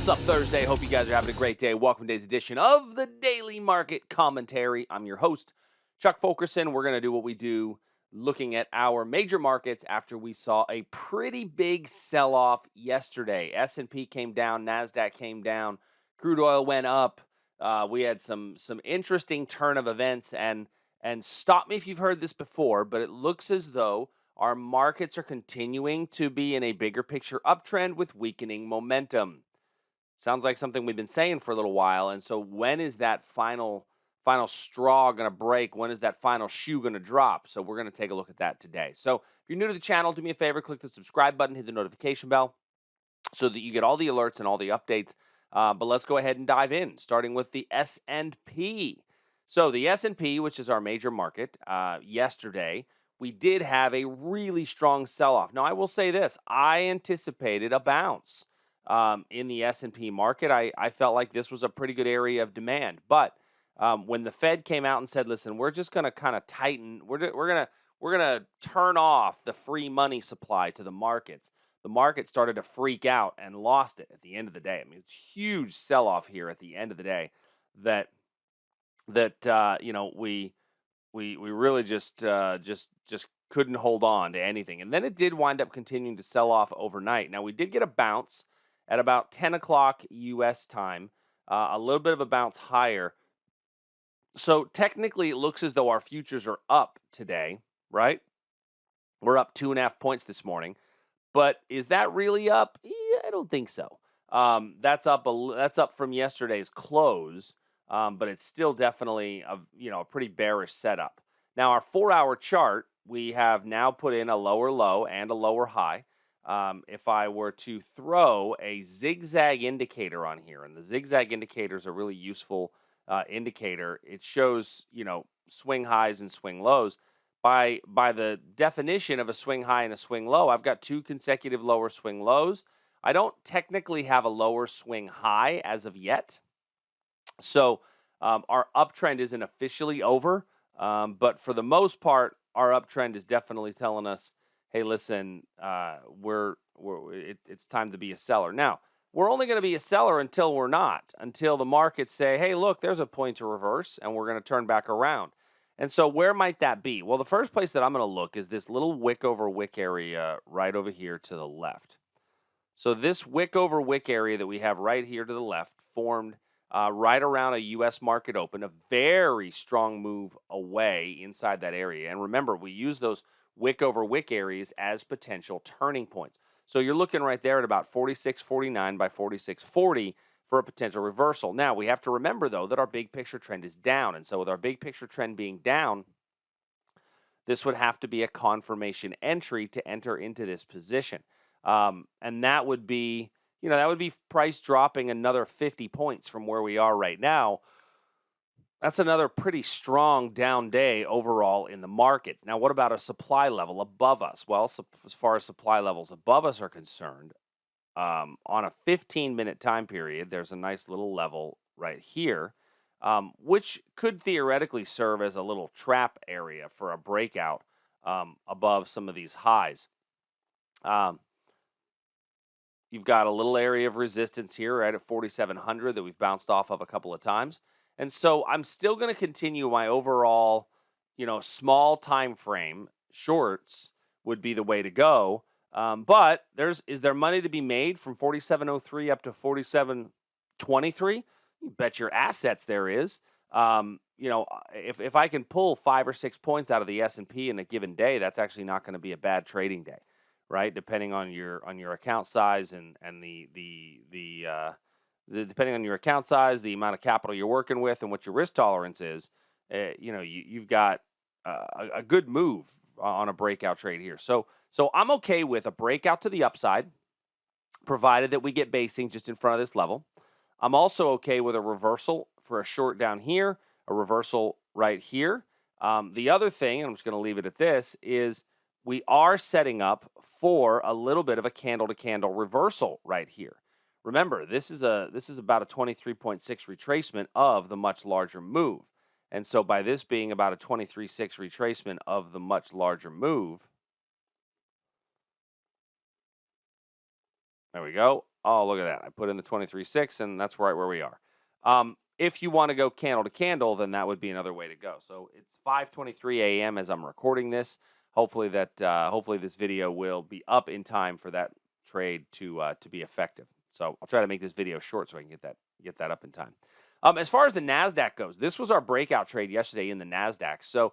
What's up, Thursday? Hope you guys are having a great day. Welcome to today's edition of the Daily Market Commentary. I'm your host, Chuck Fulkerson. We're going to do what we do, looking at our major markets after we saw a pretty big sell-off yesterday. S&P came down, NASDAQ came down, crude oil went up. We had some interesting turn of events, and stop me if you've heard this before, but it looks as though our markets are continuing to be in a bigger picture uptrend with weakening momentum. Sounds like something we've been saying for a little while. And so when is that final straw going to break? When is that final shoe going to drop? So we're going to take a look at that today. So if you're new to the channel, do me a favor, click the subscribe button, hit the notification bell so that you get all the alerts and all the updates. But let's go ahead and dive in, starting with the S&P. So the S&P, which is our major market, yesterday, we did have a really strong sell-off. Now, I will say this. I anticipated a bounce. In the S&P market, I felt like this was a pretty good area of demand. But when the Fed came out and said, "Listen, we're just going to kind of tighten. We're gonna turn off the free money supply to the markets," the market started to freak out and lost it at the end of the day. I mean, it's a huge sell-off here at the end of the day. That we really just couldn't hold on to anything. And then it did wind up continuing to sell off overnight. Now, we did get a bounce at about 10 o'clock U.S. time, a little bit of a bounce higher. So technically, it looks as though our futures are up today, right? We're up 2.5 points this morning. But is that really up? Yeah, I don't think so. That's up from yesterday's close, but it's still definitely a pretty bearish setup. Now, our 4-hour chart, we have now put in a lower low and a lower high. If I were to throw a zigzag indicator on here, and the zigzag indicator is a really useful indicator. It shows, swing highs and swing lows. By the definition of a swing high and a swing low, I've got two consecutive lower swing lows. I don't technically have a lower swing high as of yet. So our uptrend isn't officially over, but for the most part, our uptrend is definitely telling us, hey, listen, it's time to be a seller. Now, we're only going to be a seller until we're not, until the markets say, hey, look, there's a point to reverse, and we're going to turn back around. And so where might that be? Well, the first place that I'm going to look is this little wick over wick area right over here to the left. So this wick over wick area that we have right here to the left formed right around a U.S. market open, a very strong move away inside that area. And remember, we use those wick over wick areas as potential turning points. So you're looking right there at about 46.49 by 46.40 for a potential reversal. Now, we have to remember, though, that our big picture trend is down. And so with our big picture trend being down, this would have to be a confirmation entry to enter into this position. And that would be, price dropping another 50 points from where we are right now. That's another pretty strong down day overall in the markets. Now, what about a supply level above us? Well, as far as supply levels above us are concerned, on a 15-minute time period, there's a nice little level right here, which could theoretically serve as a little trap area for a breakout above some of these highs. You've got a little area of resistance here right at 4,700 that we've bounced off of a couple of times. And so I'm still going to continue my overall, small time frame shorts would be the way to go. But is there money to be made from 47.03 up to 47.23? You bet your assets there is. If I can pull 5 or 6 points out of the S&P in a given day, that's actually not going to be a bad trading day, right? Depending on your account size and depending on your account size, the amount of capital you're working with, and what your risk tolerance is, you've got a good move on a breakout trade here. So I'm okay with a breakout to the upside, provided that we get basing just in front of this level. I'm also okay with a reversal for a short down here, a reversal right here. The other thing, and I'm just going to leave it at this, is we are setting up for a little bit of a candle-to-candle reversal right here. Remember, this is about a 23.6 retracement of the much larger move. And so by this being about a 23.6 retracement of the much larger move, There we go. Oh, look at that. I put in the 23.6, and that's right where we are. If you want to go candle to candle, then that would be another way to go. So it's 5:23 a.m. as I'm recording this. Hopefully this video will be up in time for that trade to be effective. So I'll try to make this video short so I can get that up in time. As far as the Nasdaq goes, this was our breakout trade yesterday in the Nasdaq. So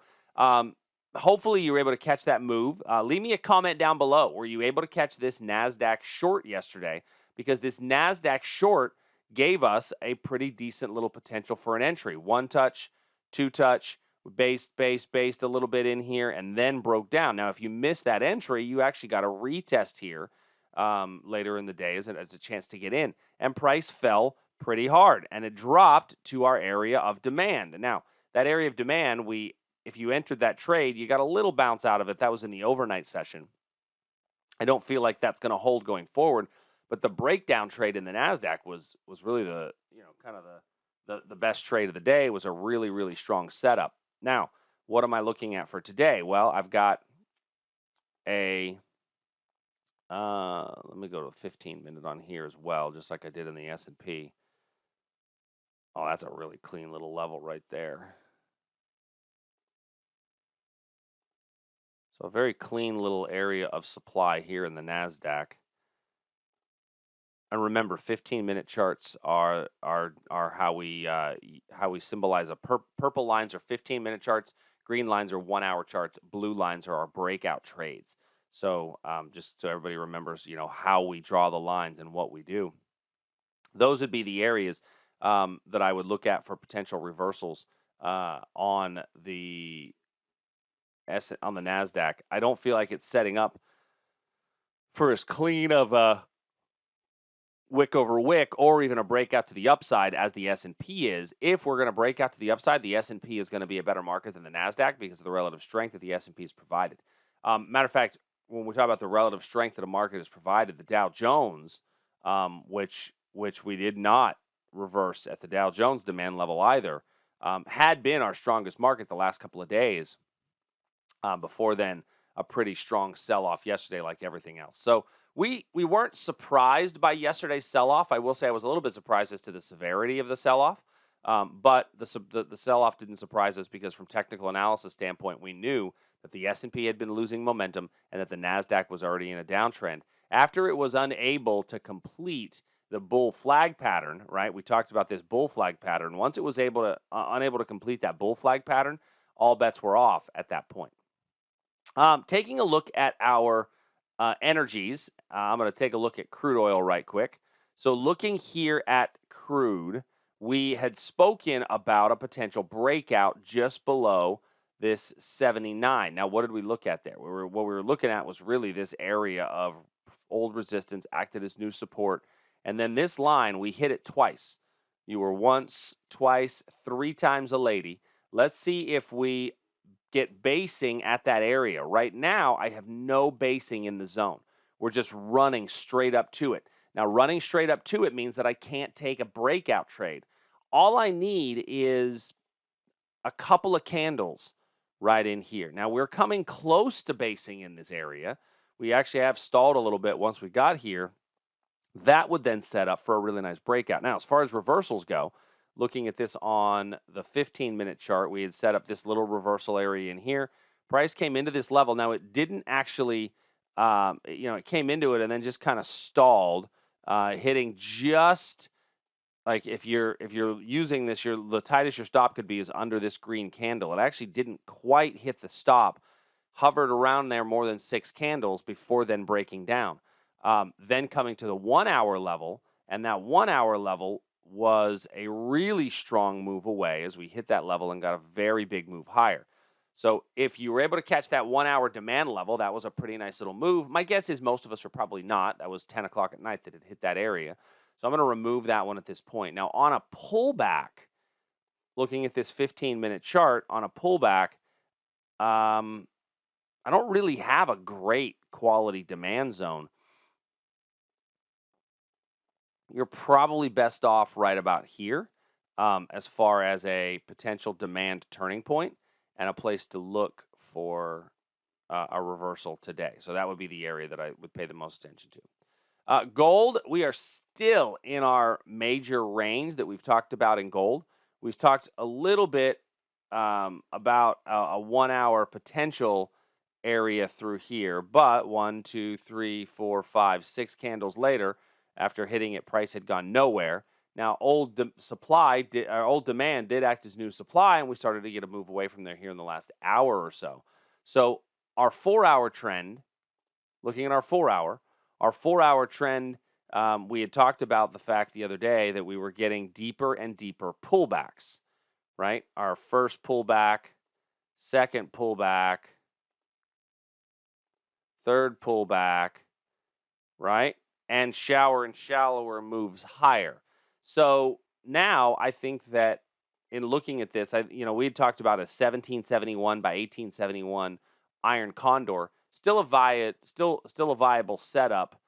hopefully you were able to catch that move. Leave me a comment down below. Were you able to catch this Nasdaq short yesterday? Because this Nasdaq short gave us a pretty decent little potential for an entry. One touch, two touch, based a little bit in here, and then broke down. Now, if you missed that entry, you actually got a retest here later in the day as a chance to get in. And price fell pretty hard, and it dropped to our area of demand. Now, that area of demand, if you entered that trade, you got a little bounce out of it. That was in the overnight session. I don't feel like that's going to hold going forward, but the breakdown trade in the Nasdaq was really the best trade of the day. It was a really, really strong setup. Now, what am I looking at for today? Well, I've got a let me go to a 15-minute on here as well, just like I did in the S&P. Oh, that's a really clean little level right there. So a very clean little area of supply here in the Nasdaq. And remember, 15-minute charts are how we symbolize purple lines are 15-minute charts, green lines are 1-hour charts, blue lines are our breakout trades. So just so everybody remembers, how we draw the lines and what we do. Those would be the areas that I would look at for potential reversals on the Nasdaq. I don't feel like it's setting up for as clean of a wick over wick or even a breakout to the upside as the S&P is. If we're going to break out to the upside, the S&P is going to be a better market than the Nasdaq because of the relative strength that the S&P has provided. Matter of fact, when we talk about the relative strength that a market has provided, the Dow Jones, which we did not reverse at the Dow Jones demand level either, had been our strongest market the last couple of days. Before then, a pretty strong sell-off yesterday like everything else. So we weren't surprised by yesterday's sell-off. I will say I was a little bit surprised as to the severity of the sell-off, but the sell-off didn't surprise us because from technical analysis standpoint, we knew that the S&P had been losing momentum and that the Nasdaq was already in a downtrend. After it was unable to complete the bull flag pattern, right? We talked about this bull flag pattern. Once it was unable to complete that bull flag pattern, all bets were off at that point. Taking a look at our energies, I'm going to take a look at crude oil right quick. So looking here at crude, we had spoken about a potential breakout just below this 79. Now, what did we look at there? What we were looking at was really this area of old resistance acted as new support. And then this line, we hit it twice. You were once, twice, 3 times a lady. Let's see if we get basing at that area. Right now, I have no basing in the zone. We're just running straight up to it. Now, running straight up to it means that I can't take a breakout trade. All I need is a couple of candles right in here. Now, we're coming close to basing in this area. We actually have stalled a little bit once we got here. That would then set up for a really nice breakout. Now, as far as reversals go, looking at this on the 15-minute chart, we had set up this little reversal area in here. Price came into this level. Now, it didn't actually, it came into it and then just kind of stalled, hitting just like if you're using this, the tightest your stop could be is under this green candle. It actually didn't quite hit the stop, hovered around there more than 6 candles before then breaking down. Then coming to the 1-hour level, and that 1-hour level was a really strong move away as we hit that level and got a very big move higher. So if you were able to catch that 1-hour demand level, that was a pretty nice little move. My guess is most of us are probably not. That was 10 o'clock at night that it hit that area. So I'm going to remove that one at this point. Now on a pullback, looking at this 15-minute chart, on a pullback, I don't really have a great quality demand zone. You're probably best off right about here as far as a potential demand turning point and a place to look for a reversal today. So that would be the area that I would pay the most attention to. Gold, we are still in our major range that we've talked about in gold. We've talked a little bit about a 1 hour potential area through here, but 1, 2, 3, 4, 5, 6 candles later, after hitting it, price had gone nowhere. Now, old demand did act as new supply, and we started to get a move away from there here in the last hour or so. So, our 4 hour trend, looking at our 4 hour trend, we had talked about the fact the other day that we were getting deeper and deeper pullbacks, right? Our first pullback, second pullback, third pullback, right? And shallower moves higher. So now I think that in looking at this, we had talked about a 1771 by 1871 iron condor, still a viable setup.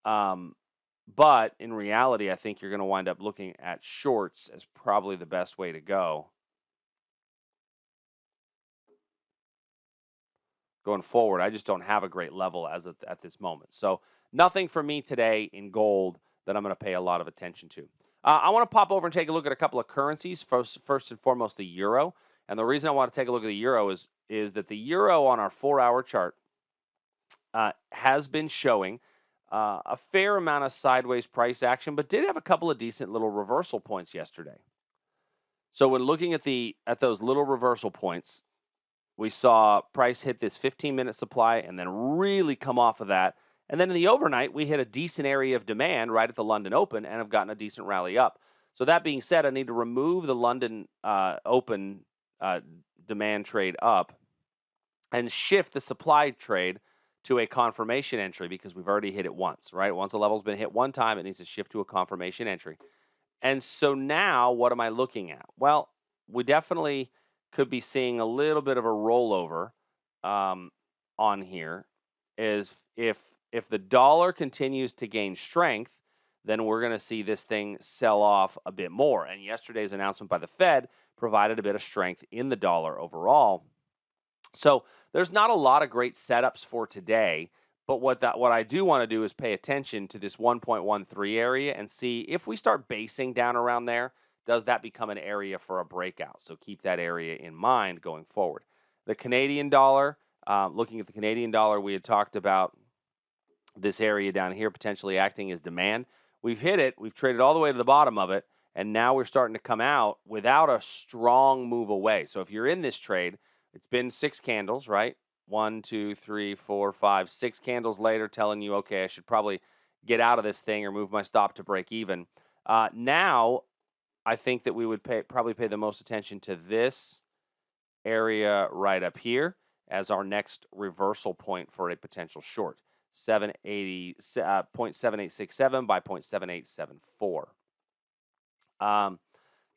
But in reality, I think you're going to wind up looking at shorts as probably the best way to go going forward. I just don't have a great level at this moment. So nothing for me today in gold that I'm going to pay a lot of attention to. I want to pop over and take a look at a couple of currencies. First and foremost, the euro. And the reason I want to take a look at the euro is that the euro on our 4 hour chart has been showing a fair amount of sideways price action, but did have a couple of decent little reversal points yesterday. So when looking at those little reversal points, we saw price hit this 15-minute supply and then really come off of that. And then in the overnight, we hit a decent area of demand right at the London Open and have gotten a decent rally up. So that being said, I need to remove the London Open demand trade up and shift the supply trade to a confirmation entry because we've already hit it once, right? Once a level's been hit one time, it needs to shift to a confirmation entry. And so now what am I looking at? Well, we definitely could be seeing a little bit of a rollover on here. Is if the dollar continues to gain strength, then we're going to see this thing sell off a bit more. And yesterday's announcement by the Fed provided a bit of strength in the dollar overall. So there's not a lot of great setups for today, but what I do want to do is pay attention to this 1.13 area and see if we start basing down around there, does that become an area for a breakout? So keep that area in mind going forward. The Canadian dollar, looking at the Canadian dollar, we had talked about this area down here potentially acting as demand. We've hit it. We've traded all the way to the bottom of it, and now we're starting to come out without a strong move away. So if you're in this trade, it's been 6 candles, right? 1, 2, 3, 4, 5, 6 candles later telling you, okay, I should probably get out of this thing or move my stop to break even. Now, I think that we would probably pay the most attention to this area right up here as our next reversal point for a potential short. 0.7867 by 0.7874.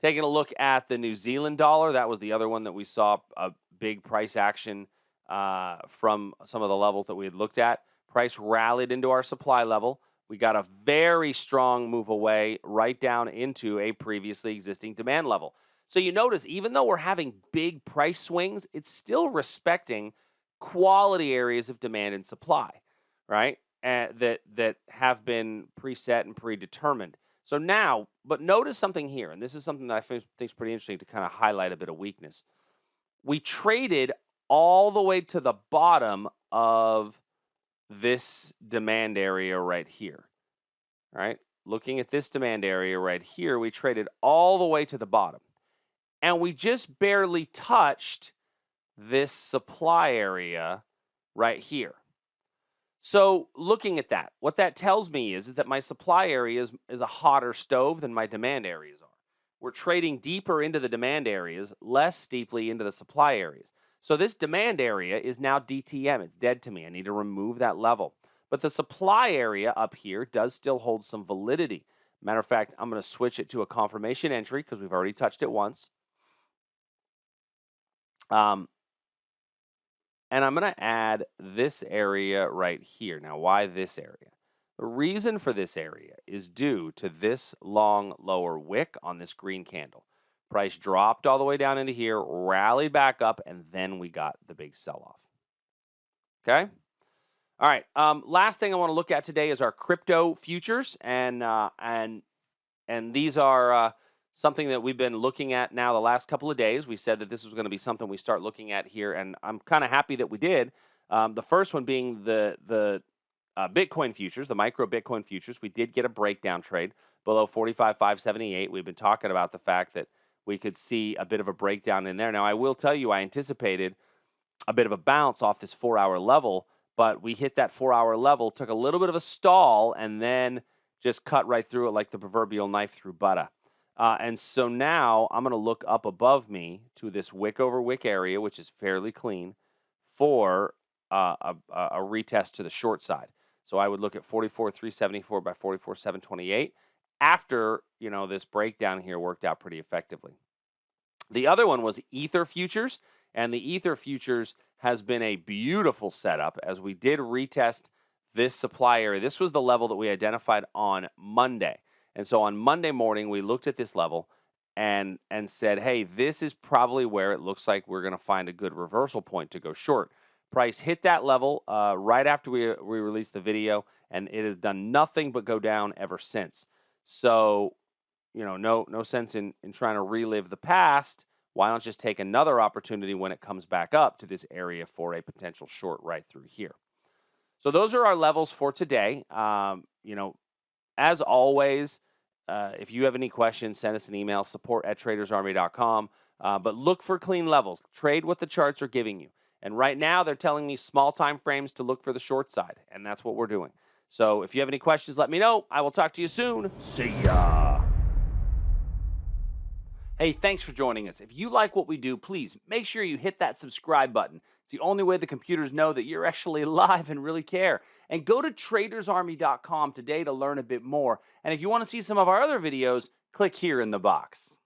Taking a look at the New Zealand dollar, that was the other one that we saw a big price action from some of the levels that we had looked at. Price rallied into our supply level. We got a very strong move away right down into a previously existing demand level. So you notice, even though we're having big price swings, it's still respecting quality areas of demand and supply, right? That have been preset and predetermined. So now, but notice something here, and this is something that I think is pretty interesting to kind of highlight a bit of weakness. We traded all the way to the bottom of this demand area right here, right? Looking at this demand area right here, we traded all the way to the bottom. And we just barely touched this supply area right here. So looking at that, what that tells me is that my supply area is a hotter stove than my demand areas are. We're trading deeper into the demand areas, less steeply into the supply areas. So this demand area is now DTM. It's dead to me. I need to remove that level. But the supply area up here does still hold some validity. Matter of fact, I'm going to switch it to a confirmation entry because we've already touched it once. And I'm going to add this area right here. Now, why this area? The reason for this area is due to this long lower wick on this green candle. Price dropped all the way down into here, rallied back up, and then we got the big sell-off. Okay? All right. Last thing I want to look at today is our crypto futures, and these are something that we've been looking at now the last couple of days. We said that this was going to be something we start looking at here, and I'm kind of happy that we did. The first one being the Bitcoin futures, the micro Bitcoin futures. We did get a breakdown trade below 45,578. We've been talking about the fact that we could see a bit of a breakdown in there. Now, I will tell you, I anticipated a bit of a bounce off this 4-hour level, but we hit that 4-hour level, took a little bit of a stall, and then just cut right through it like the proverbial knife through butter. And so now I'm going to look up above me to this wick over wick area, which is fairly clean, for a retest to the short side. So I would look at 44,374 by 44,728 after, this breakdown here worked out pretty effectively. The other one was Ether futures, and the Ether futures has been a beautiful setup as we did retest this supply area. This was the level that we identified on Monday. And so on Monday morning, we looked at this level and said, hey, this is probably where it looks like we're going to find a good reversal point to go short. Price hit that level right after we released the video, and it has done nothing but go down ever since. So, no sense in trying to relive the past. Why not just take another opportunity when it comes back up to this area for a potential short right through here? So those are our levels for today. As always, if you have any questions, send us an email, support@tradersarmy.com. But look for clean levels. Trade what the charts are giving you. And right now, they're telling me small time frames to look for the short side, and that's what we're doing. So if you have any questions, let me know. I will talk to you soon. See ya. Hey, thanks for joining us. If you like what we do, please make sure you hit that subscribe button. It's the only way the computers know that you're actually alive and really care. And go to tradersarmy.com today to learn a bit more. And if you want to see some of our other videos, click here in the box.